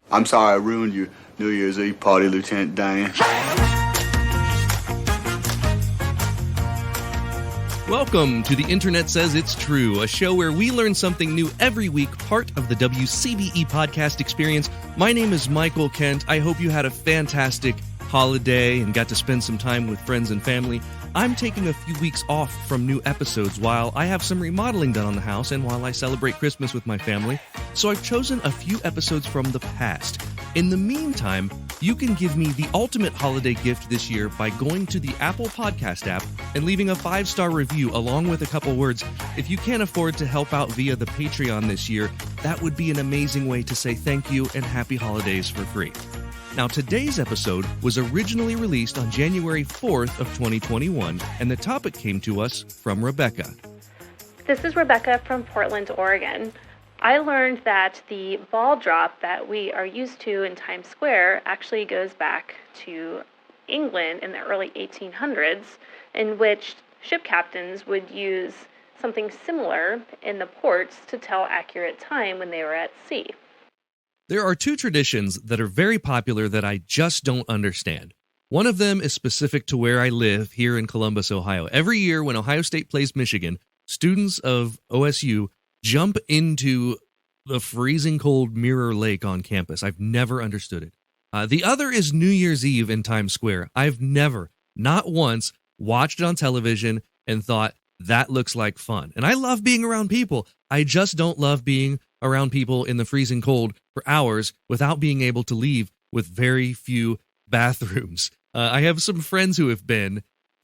I'm sorry I ruined your New Year's Eve party, Lieutenant Dan. Welcome to The Internet Says It's True, a show where we learn something new every week, part of the WCBE podcast experience. My name is Michael Kent. I hope you had a fantastic holiday and got to spend some time with friends and family. I'm taking a few weeks off from new episodes while I have some remodeling done on the house and while I celebrate Christmas with my family. So I've chosen a few episodes from the past. In the meantime, you can give me the ultimate holiday gift this year by going to the Apple Podcast app and leaving a 5-star review along with a couple words. If you can't afford to help out via the Patreon this year, that would be an amazing way to say thank you and happy holidays for free. Now, today's episode was originally released on January 4th of 2021, and the topic came to us from Rebecca. This is Rebecca from Portland, Oregon. I learned that the ball drop that we are used to in Times Square actually goes back to England in the early 1800s, in which ship captains would use something similar in the ports to tell accurate time when they were at sea. There are two traditions that are very popular that I just don't understand. One of them is specific to where I live here in Columbus, Ohio. Every year when Ohio State plays Michigan, students of OSU jump into the freezing cold Mirror Lake on campus. I've never understood it. The other is New Year's Eve in Times Square. I've never, not once, watched it on television and thought, that looks like fun. And I love being around people. I just don't love being around people in the freezing cold for hours without being able to leave with very few bathrooms. I have some friends who have been,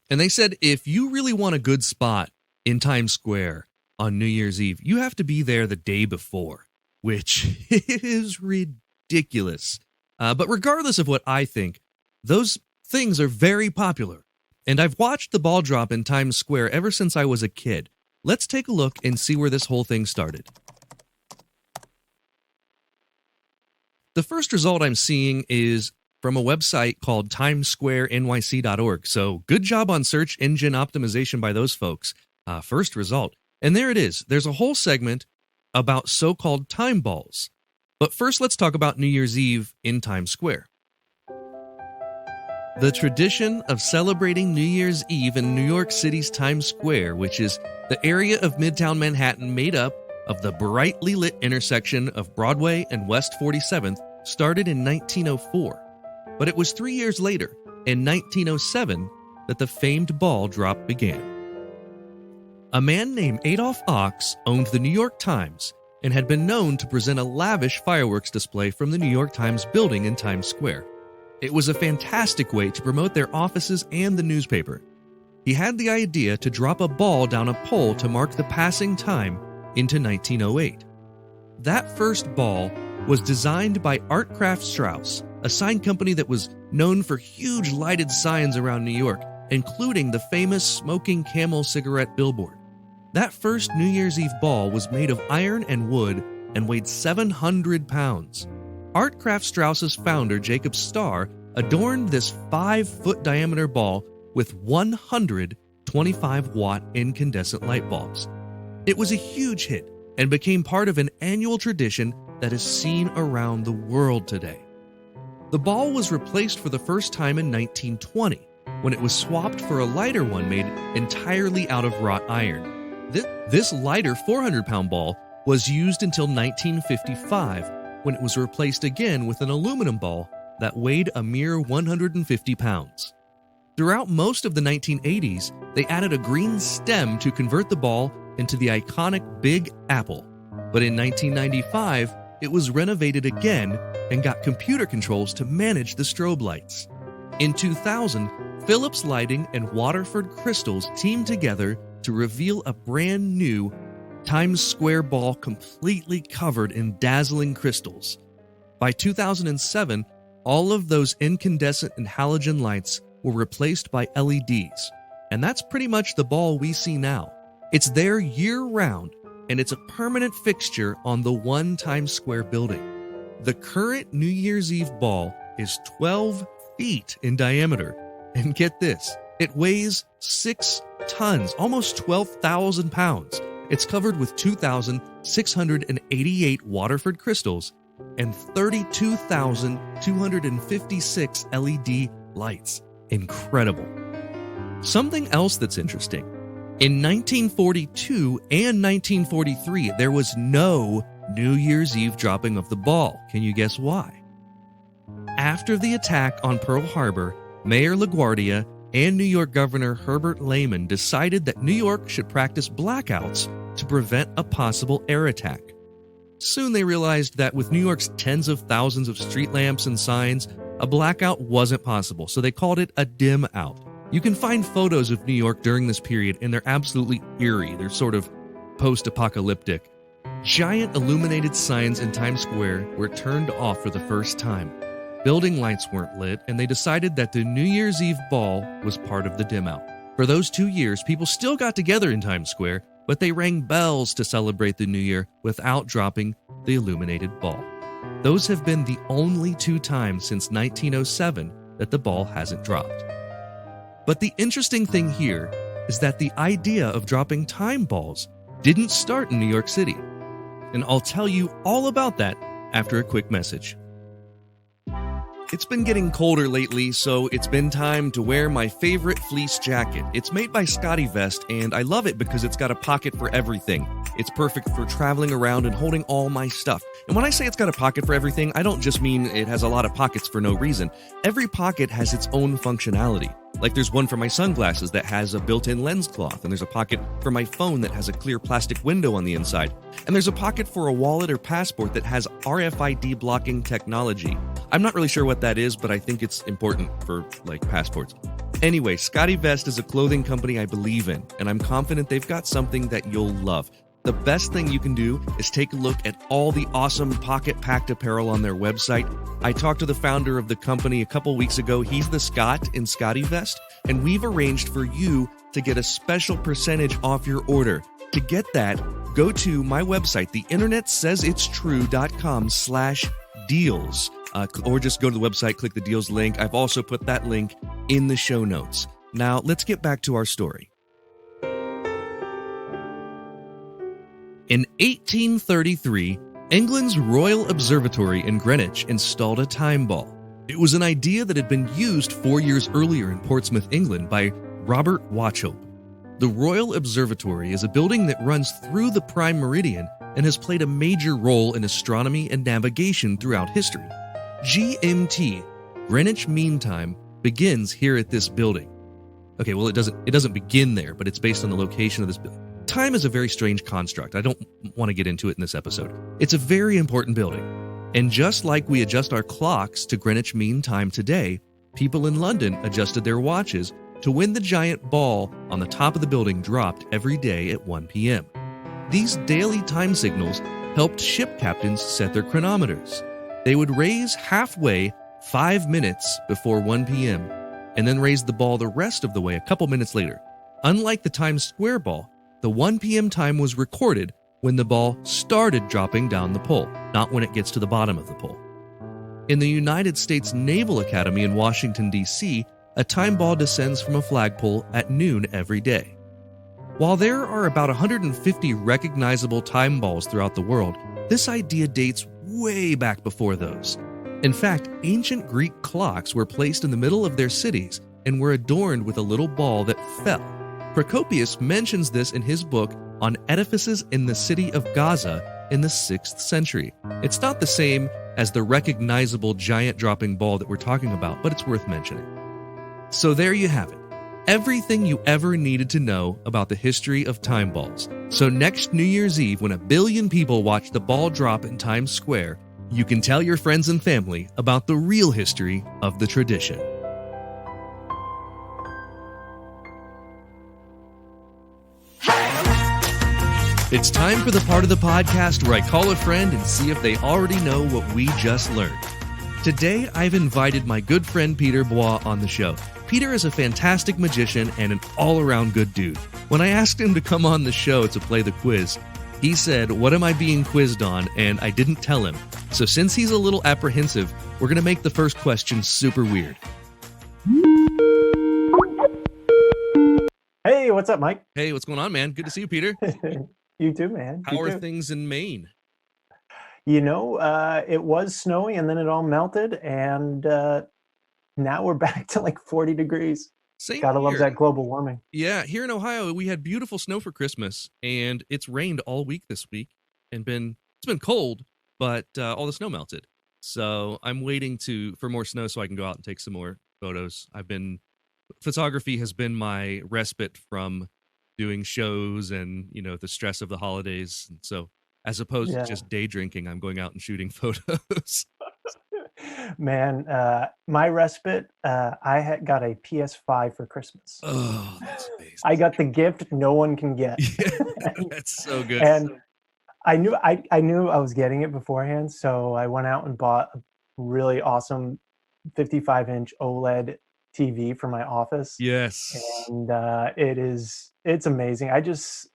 and they said if you really want a good spot in Times Square on New Year's Eve, you have to be there the day before, which is ridiculous. But regardless of what I think, those things are very popular. And I've watched the ball drop in Times Square ever since I was a kid. Let's take a look and see where this whole thing started. The first result I'm seeing is from a website called timessquarenyc.org. So good job on search engine optimization by those folks. First result. And there it is. There's a whole segment about so-called time balls. But first, let's talk about New Year's Eve in Times Square. The tradition of celebrating New Year's Eve in New York City's Times Square, which is the area of Midtown Manhattan made up of the brightly lit intersection of Broadway and West 47th, started in 1904. But it was 3 years later, in 1907, that the famed ball drop began. A man named Adolph Ochs owned the New York Times and had been known to present a lavish fireworks display from the New York Times building in Times Square. It was a fantastic way to promote their offices and the newspaper. He had the idea to drop a ball down a pole to mark the passing time into 1908. That first ball was designed by Artcraft Strauss, a sign company that was known for huge lighted signs around New York, including the famous smoking Camel cigarette billboard. That first New Year's Eve ball was made of iron and wood and weighed 700 pounds. Artcraft Strauss's founder, Jacob Starr, adorned this 5-foot diameter ball with 100 25-watt incandescent light bulbs. It was a huge hit and became part of an annual tradition that is seen around the world today. The ball was replaced for the first time in 1920, when it was swapped for a lighter one made entirely out of wrought iron. This lighter 400-pound ball was used until 1955, when it was replaced again with an aluminum ball that weighed a mere 150 pounds. Throughout most of the 1980s, they added a green stem to convert the ball into the iconic Big Apple. But in 1995, it was renovated again and got computer controls to manage the strobe lights. In 2000, Philips Lighting and Waterford Crystals teamed together to reveal a brand new Times Square ball completely covered in dazzling crystals. By 2007, all of those incandescent and halogen lights were replaced by LEDs, and that's pretty much the ball we see now. It's there year-round, and it's a permanent fixture on the One Times Square building. The current New Year's Eve ball is 12 feet in diameter, and get this, it weighs 6 tons, almost 12,000 pounds. It's covered with 2,688 Waterford crystals and 32,256 LED lights. Incredible. Something else that's interesting. In 1942 and 1943, there was no New Year's Eve dropping of the ball. Can you guess why? After the attack on Pearl Harbor, Mayor LaGuardia and New York Governor Herbert Lehman decided that New York should practice blackouts to prevent a possible air attack. Soon they realized that with New York's tens of thousands of street lamps and signs, a blackout wasn't possible, so they called it a dim out. You can find photos of New York during this period, and they're absolutely eerie. They're sort of post-apocalyptic. Giant illuminated signs in Times Square were turned off for the first time. Building lights weren't lit, and they decided that the New Year's Eve ball was part of the dim out. For those 2 years, people still got together in Times Square, but they rang bells to celebrate the New Year without dropping the illuminated ball. Those have been the only 2 times since 1907 that the ball hasn't dropped. But the interesting thing here is that the idea of dropping time balls didn't start in New York City. And I'll tell you all about that after a quick message. It's been getting colder lately, so it's been time to wear my favorite fleece jacket. It's made by Scotty Vest, and I love it because it's got a pocket for everything. It's perfect for traveling around and holding all my stuff. And when I say it's got a pocket for everything, I don't just mean it has a lot of pockets for no reason. Every pocket has its own functionality. Like there's one for my sunglasses that has a built-in lens cloth, and there's a pocket for my phone that has a clear plastic window on the inside. And there's a pocket for a wallet or passport that has RFID blocking technology. I'm not really sure what that is, but I think it's important for, passports. Anyway, Scotty Vest is a clothing company I believe in, and I'm confident they've got something that you'll love. The best thing you can do is take a look at all the awesome pocket-packed apparel on their website. I talked to the founder of the company a couple weeks ago. He's the Scott in Scotty Vest, and we've arranged for you to get a special percentage off your order. To get that, go to my website, theinternetsaysitstrue.com/deals. Or just go to the website, click the deals link. I've also put that link in the show notes. Now, let's get back to our story. In 1833, England's Royal Observatory in Greenwich installed a time ball. It was an idea that had been used 4 years earlier in Portsmouth, England by Robert Watchhope. The Royal Observatory is a building that runs through the prime meridian and has played a major role in astronomy and navigation throughout history. GMT, Greenwich Mean Time, begins here at this building. Okay, well, it doesn't begin there, but it's based on the location of this building. Time is a very strange construct. I don't want to get into it in this episode. It's a very important building. And just like we adjust our clocks to Greenwich Mean Time today, people in London adjusted their watches to when the giant ball on the top of the building dropped every day at 1 p.m. These daily time signals helped ship captains set their chronometers. They would raise halfway 5 minutes before 1 p.m. and then raise the ball the rest of the way a couple minutes later. Unlike the Times Square ball, the 1 p.m. time was recorded when the ball started dropping down the pole, not when it gets to the bottom of the pole. In the United States Naval Academy in Washington, D.C., a time ball descends from a flagpole at noon every day. While there are about 150 recognizable time balls throughout the world, this idea dates way back before those. In fact, ancient Greek clocks were placed in the middle of their cities and were adorned with a little ball that fell. Procopius mentions this in his book on edifices in the city of Gaza in the 6th century. It's not the same as the recognizable giant dropping ball that we're talking about, but it's worth mentioning. So there you have it. Everything you ever needed to know about the history of time balls. So next New Year's Eve, when 1 billion people watch the ball drop in Times Square, you can tell your friends and family about the real history of the tradition. It's time for the part of the podcast where I call a friend and see if they already know what we just learned. Today, I've invited my good friend Peter Boie on the show. Peter is a fantastic magician and an all-around good dude. When I asked him to come on the show to play the quiz, he said, "What am I being quizzed on?" And I didn't tell him. So since he's a little apprehensive, we're going to make the first question super weird. Hey, what's up, Mike? Hey, what's going on, man? Good to see you, Peter. You too, man. How are things in Maine? It was snowing and then it all melted, and now we're back to like 40 degrees. Same Gotta love here. that global warming. Yeah, here in Ohio, we had beautiful snow for Christmas, and it's rained all week this week, and it's been cold, but all the snow melted. So I'm waiting for more snow so I can go out and take some more photos. Photography has been my respite from doing shows and the stress of the holidays. And so as opposed to just day drinking, I'm going out and shooting photos. Man, my respite, I got a PS5 for Christmas. Oh, that's amazing. I got the gift no one can get. That's so good. And I knew I was getting it beforehand, so I went out and bought a really awesome 55-inch OLED TV for my office. Yes. And it's amazing. I just,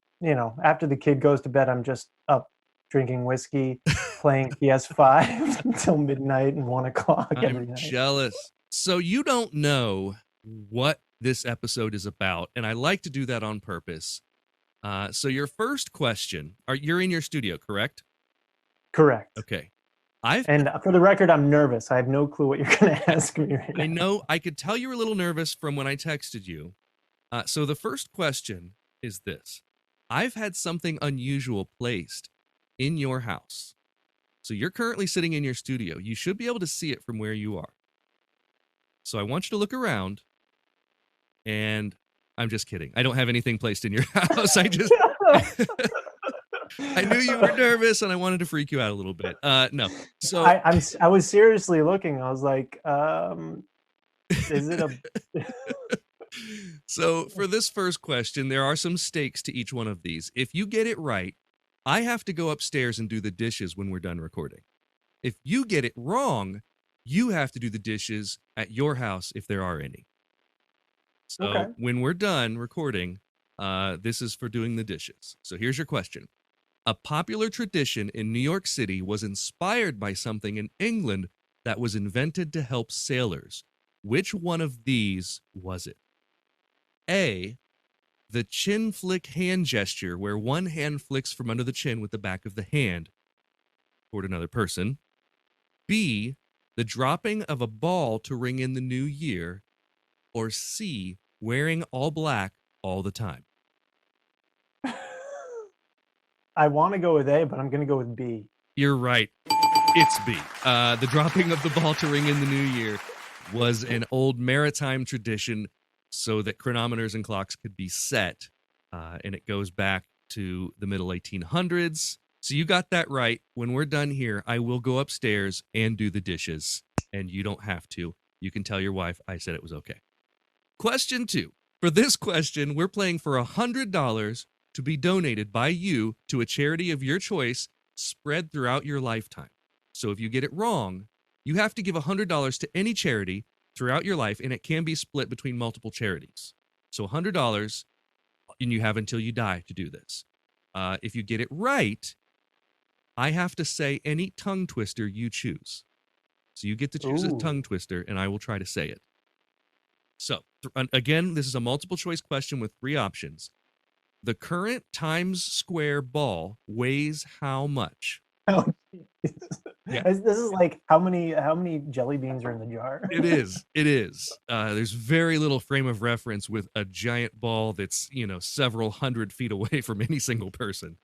after the kid goes to bed, I'm just up drinking whiskey, playing PS5 until midnight and 1 o'clock every night. I'm jealous. So you don't know what this episode is about, and I like to do that on purpose. So your first question, you're in your studio, correct? Correct. Okay. And for the record, I'm nervous. I have no clue what you're going to ask me right now. I know. I could tell you were a little nervous from when I texted you. So the first question is this. I've had something unusual placed in your house. So you're currently sitting in your studio. You should be able to see it from where you are. So I want you to look around. And I'm just kidding. I don't have anything placed in your house. I knew you were nervous and I wanted to freak you out a little bit. No. So I was seriously looking. I was like, is it a So for this first question, there are some stakes to each one of these. If you get it right, I have to go upstairs and do the dishes when we're done recording. If you get it wrong, you have to do the dishes at your house if there are any. So when we're done recording, this is for doing the dishes. So here's your question. A popular tradition in New York City was inspired by something in England that was invented to help sailors. Which one of these was it? A, the chin flick hand gesture, where one hand flicks from under the chin with the back of the hand toward another person. B, the dropping of a ball to ring in the new year. Or C, wearing all black all the time. I want to go with A, but I'm going to go with B. You're right. It's B. The dropping of the ball to ring in the new year was an old maritime tradition so that chronometers and clocks could be set. And it goes back to the middle 1800s. So you got that right. When we're done here, I will go upstairs and do the dishes. And you don't have to. You can tell your wife I said it was okay. Question 2. For this question, we're playing for $100 to be donated by you to a charity of your choice spread throughout your lifetime. So if you get it wrong, you have to give $100 to any charity throughout your life, and it can be split between multiple charities. So $100, and you have until you die to do this. If you get it right, I have to say any tongue twister you choose. So you get to choose a tongue twister, and I will try to say it. So, again, this is a multiple choice question with 3 options. The current Times Square ball weighs how much? Oh, yeah. This is like how many jelly beans are in the jar? It is. There's very little frame of reference with a giant ball that's, several hundred feet away from any single person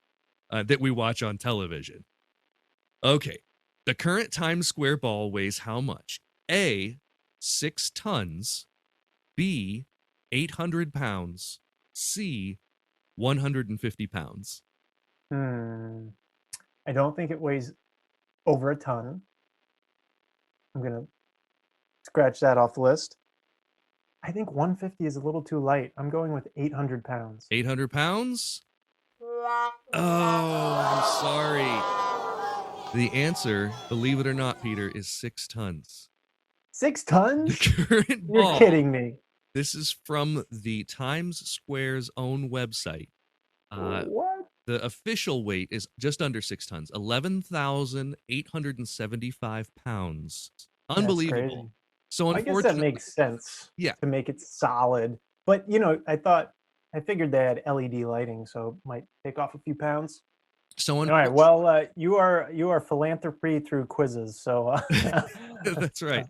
that we watch on television. Okay. The current Times Square ball weighs how much? A, 6 tons. B, 800 pounds. C, 150 pounds. I don't think it weighs over a ton. I'm going to scratch that off the list. I think 150 is a little too light. I'm going with 800 pounds. 800 pounds? Oh, I'm sorry. The answer, believe it or not, Peter, is 6 tons. 6 tons? The current ball. You're kidding me. This is from the Times Square's own website. What? The official weight is just under 6 tons, 11,875 pounds. Unbelievable. So I guess that makes sense. Yeah. To make it solid. But, I figured they had LED lighting, so it might take off a few pounds. So All right. Well, you are philanthropy through quizzes. So that's right.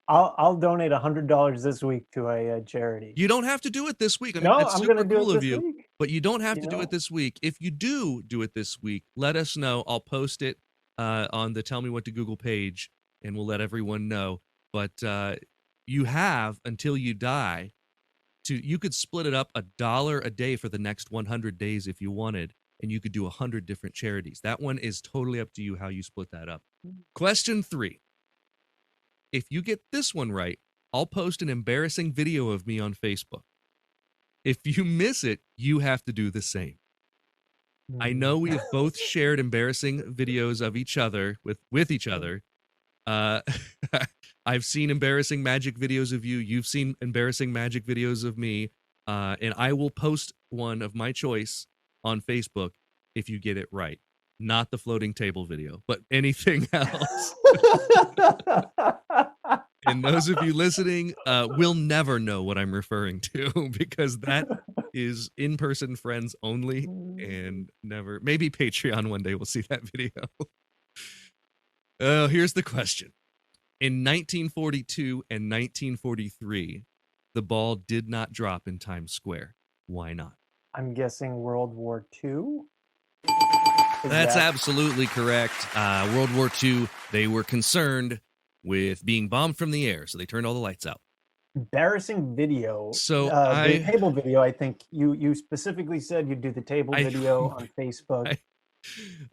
I'll donate $100 this week to a charity. You don't have to do it this week. I mean, No, that's I'm super gonna do cool it of this you, week. but you don't have You to do it know, this week. If you do it this week, let us know. I'll post it on the Tell Me What to Google page, and we'll let everyone know. But you have until you die you could split it up $1 a day for the next 100 days if you wanted, and you could do 100 different charities. That one is totally up to you how you split that up. Question 3. If you get this one right, I'll post an embarrassing video of me on Facebook. If you miss it, you have to do the same. I know we have both shared embarrassing videos of each other with each other. I've seen embarrassing magic videos of you. You've seen embarrassing magic videos of me. And I will post one of my choice on Facebook if you get it right. Not the floating table video, but anything else. And those of you listening will never know what I'm referring to because that is in-person friends only and never. Maybe Patreon one day will see that video. Here's the question. In 1942 and 1943, the ball did not drop in Times Square. Why not? I'm guessing World War II. That's absolutely correct. World War II, they were concerned with being bombed from the air, so they turned all the lights out. Embarrassing video. So the table video, I think you specifically said you'd do the table video on Facebook.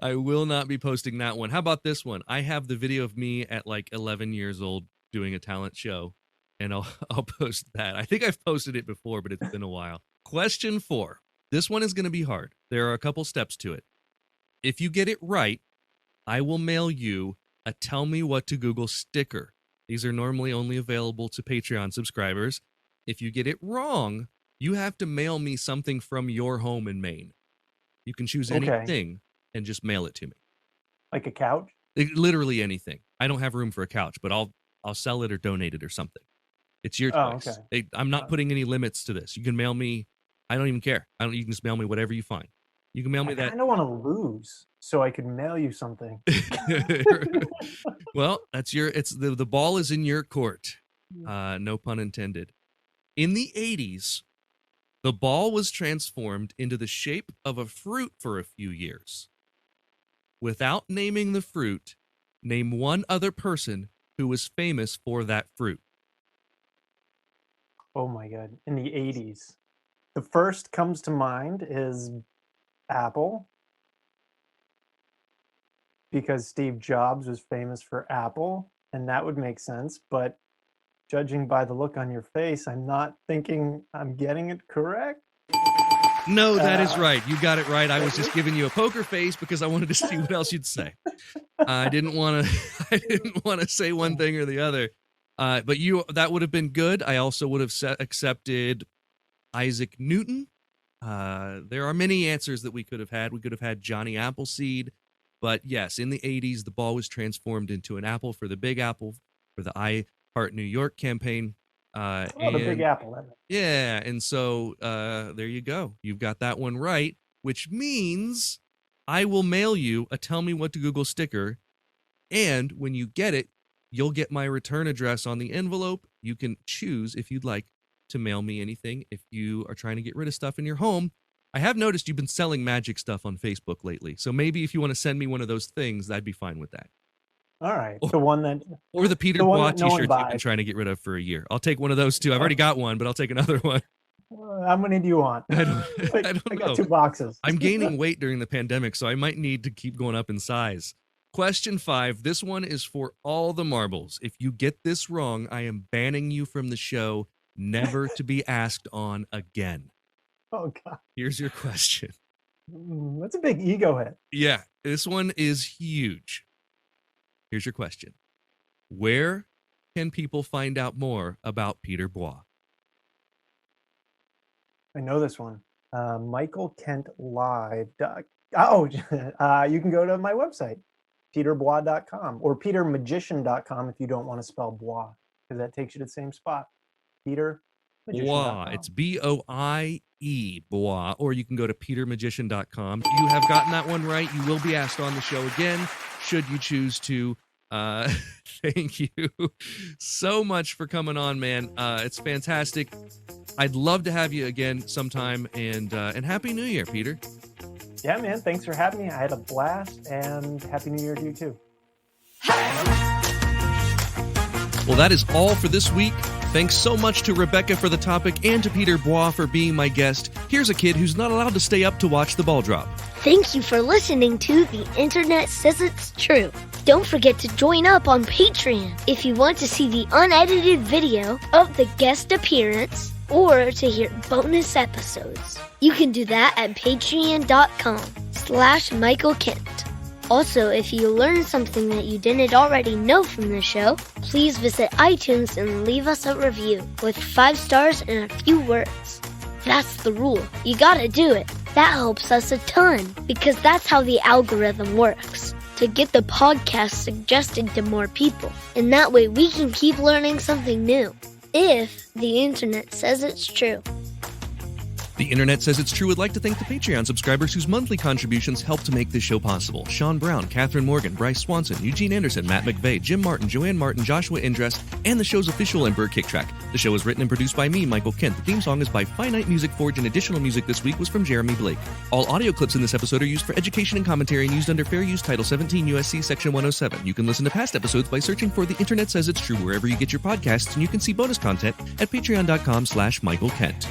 I will not be posting that one. How about this one? I have the video of me at like 11 years old doing a talent show, and I'll post that. I think I've posted it before, but it's been a while. Question 4. This one is going to be hard. There are a couple steps to it. If you get it right, I will mail you a Tell Me What to Google sticker. These are normally only available to Patreon subscribers. If you get it wrong, you have to mail me something from your home in Maine. You can choose anything and just mail it to me. Like a couch? Literally anything. I don't have room for a couch, but I'll sell it or donate it or something. It's your choice. Okay. I'm not putting any limits to this. You can mail me. I don't even care. You can just mail me whatever you find. You can mail me that. I don't want to lose, so I could mail you something. Well, it's the ball is in your court. No pun intended. In the 80s, the ball was transformed into the shape of a fruit for a few years. Without naming the fruit, name one other person who was famous for that fruit. Oh my God. In the 80s. The first comes to mind is Apple, because Steve Jobs was famous for Apple, and that would make sense. But judging by the look on your face, I'm not thinking I'm getting it correct. No, that is right. You got it right. I was just giving you a poker face because I wanted to see what else you'd say. I didn't want to say one thing or the other. But that would have been good. I also would have accepted Isaac Newton. There are many answers that we could have had. We could have had Johnny Appleseed. But yes, in the 80s, the ball was transformed into an apple for the Big Apple, for the I Heart New York campaign. The Big Apple. Yeah, and so there you go. You've got that one right, which means I will mail you a Tell Me What to Google sticker, and when you get it, you'll get my return address on the envelope. You can choose if you'd like to mail me anything if you are trying to get rid of stuff in your home. I have noticed you've been selling magic stuff on Facebook lately, so maybe if you want to send me one of those things, I'd be fine with that. All right, the one that... Or the Peter Boie t-shirts you've been trying to get rid of for a year. I'll take one of those too. I've already got one, but I'll take another one. How many do you want? I don't know. I got 2 boxes. I'm gaining weight during the pandemic, so I might need to keep going up in size. Question 5. This one is for all the marbles. If you get this wrong, I am banning you from the show, never to be asked on again. Oh, God. Here's your question. That's a big ego hit. Yeah, this one is huge. Here's your question. Where can people find out more about Peter Boie? I know this one. Michael Kent Live. You can go to my website, peterboie.com, or petermagician.com if you don't want to spell Bois, because that takes you to the same spot. Peter Boie. It's Boie, Boie. Or you can go to petermagician.com. If you have gotten that one right, you will be asked on the show again, should you choose to. Thank you so much for coming on, man. It's fantastic. I'd love to have you again sometime, and Happy New Year, Peter. Yeah, man. Thanks for having me. I had a blast, and Happy New Year to you, too. Well, that is all for this week. Thanks so much to Rebecca for the topic and to Peter Boie for being my guest. Here's a kid who's not allowed to stay up to watch the ball drop. Thank you for listening to The Internet Says It's True. Don't forget to join up on Patreon if you want to see the unedited video of the guest appearance or to hear bonus episodes. You can do that at patreon.com/Michael Kent. Also, if you learned something that you didn't already know from the show, please visit iTunes and leave us a review with 5 stars and a few words. That's the rule. You gotta do it. That helps us a ton because that's how the algorithm works, to get the podcast suggested to more people. And that way we can keep learning something new, if the internet says it's true. The Internet Says It's True would like to thank the Patreon subscribers whose monthly contributions help to make this show possible. Sean Brown, Catherine Morgan, Bryce Swanson, Eugene Anderson, Matt McVeigh, Jim Martin, Joanne Martin, Joshua Indrest, and the show's official Ember kick track. The show is written and produced by me, Michael Kent. The theme song is by Finite Music Forge, and additional music this week was from Jeremy Blake. All audio clips in this episode are used for education and commentary and used under Fair Use Title 17 U.S.C. Section 107. You can listen to past episodes by searching for The Internet Says It's True wherever you get your podcasts, and you can see bonus content at patreon.com/Michael Kent.